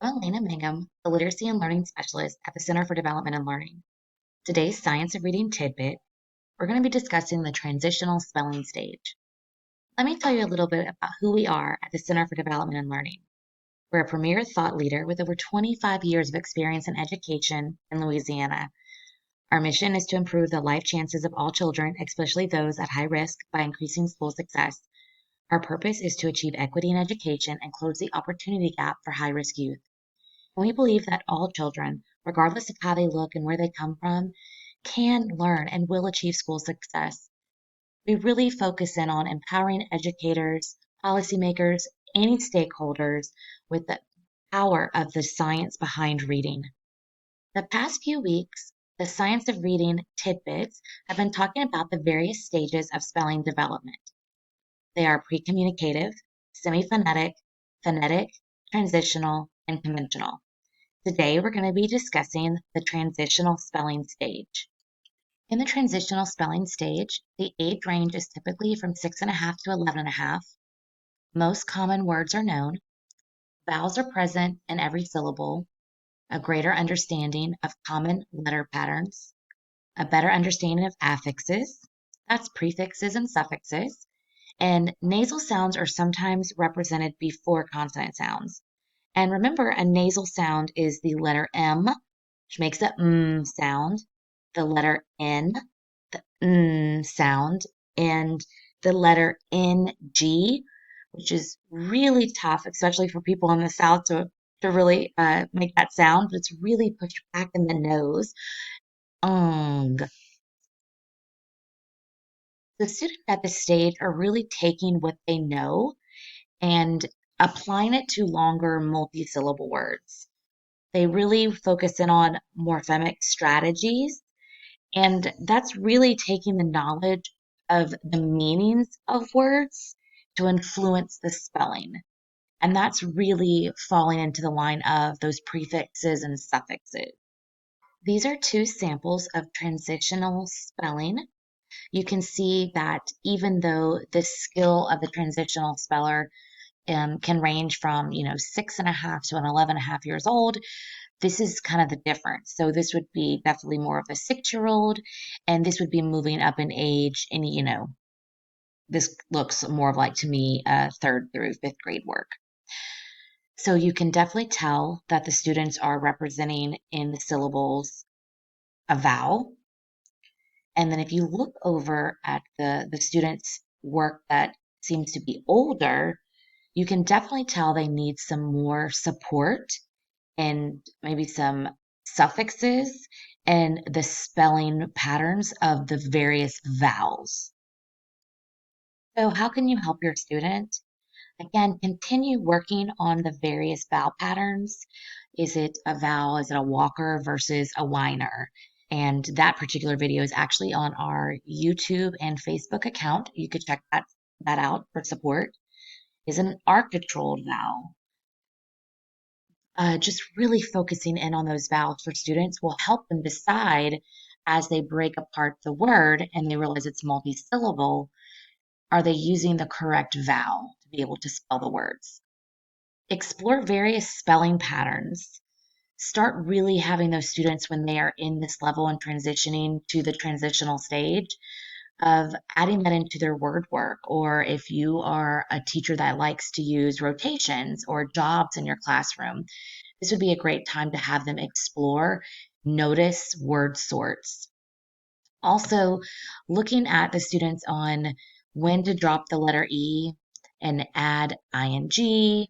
I'm Elena Mangum, the Literacy and Learning Specialist at the Center for Development and Learning. Today's Science of Reading tidbit, we're going to be discussing the transitional spelling stage. Let me tell you a little bit about who we are at the Center for Development and Learning. We're a premier thought leader with over 25 years of experience in education in Louisiana. Our mission is to improve the life chances of all children, especially those at high risk, by increasing school success. Our purpose is to achieve equity in education and close the opportunity gap for high-risk youth. We believe that all children, regardless of how they look and where they come from, can learn and will achieve school success. We really focus in on empowering educators, policymakers, any stakeholders with the power of the science behind reading. The past few weeks, the Science of Reading tidbits have been talking about the various stages of spelling development. They are pre-communicative, semi-phonetic, phonetic, transitional, and conventional. Today, we're going to be discussing the transitional spelling stage. In the transitional spelling stage, the age range is typically from 6.5 to 11.5. Most common words are known. Vowels are present in every syllable. A greater understanding of common letter patterns. A better understanding of affixes. That's prefixes and suffixes. And nasal sounds are sometimes represented before consonant sounds. And remember, a nasal sound is the letter M, which makes a sound, the letter N, the sound, and the letter NG, which is really tough, especially for people in the South to really make that sound. It's really pushed back in the nose. Ung. The students at this stage are really taking what they know and applying it to longer multi-syllable words. They really focus in on morphemic strategies, and that's really taking the knowledge of the meanings of words to influence the spelling. And that's really falling into the line of those prefixes and suffixes. These are two samples of transitional spelling. You can see that even though the skill of the transitional speller can range from 6.5 to an 11.5 years old, this is kind of the difference. So this would be definitely more of a 6-year-old, and this would be moving up in age. And this looks more of like to me third through fifth grade work. So you can definitely tell that the students are representing in the syllables a vowel. And then if you look over at the students' work that seems to be older, you can definitely tell they need some more support and maybe some suffixes and the spelling patterns of the various vowels. So how can you help your student? Again, continue working on the various vowel patterns. Is it a vowel? Is it a walker versus a whiner? And that particular video is actually on our YouTube and Facebook account. You could check that out for support. Is it an architrave vowel? Just really focusing in on those vowels for students will help them decide as they break apart the word and they realize it's multi-syllable, are they using the correct vowel to be able to spell the words? Explore various spelling patterns. Start really having those students when they are in this level and transitioning to the transitional stage of adding that into their word work. Or if you are a teacher that likes to use rotations or jobs in your classroom, this would be a great time to have them explore, notice word sorts. Also, looking at the students on when to drop the letter E and add ing.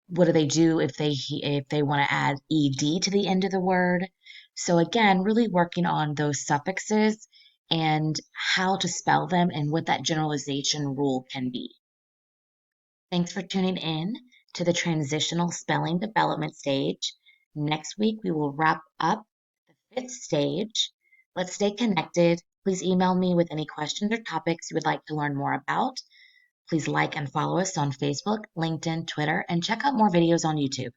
What do they do if they want to add ed to the end of the word? So again, really working on those suffixes and how to spell them and what that generalization rule can be. Thanks for tuning in to the transitional spelling development stage. Next week, we will wrap up the fifth stage. Let's stay connected. Please email me with any questions or topics you would like to learn more about. Please like and follow us on Facebook, LinkedIn, Twitter, and check out more videos on YouTube.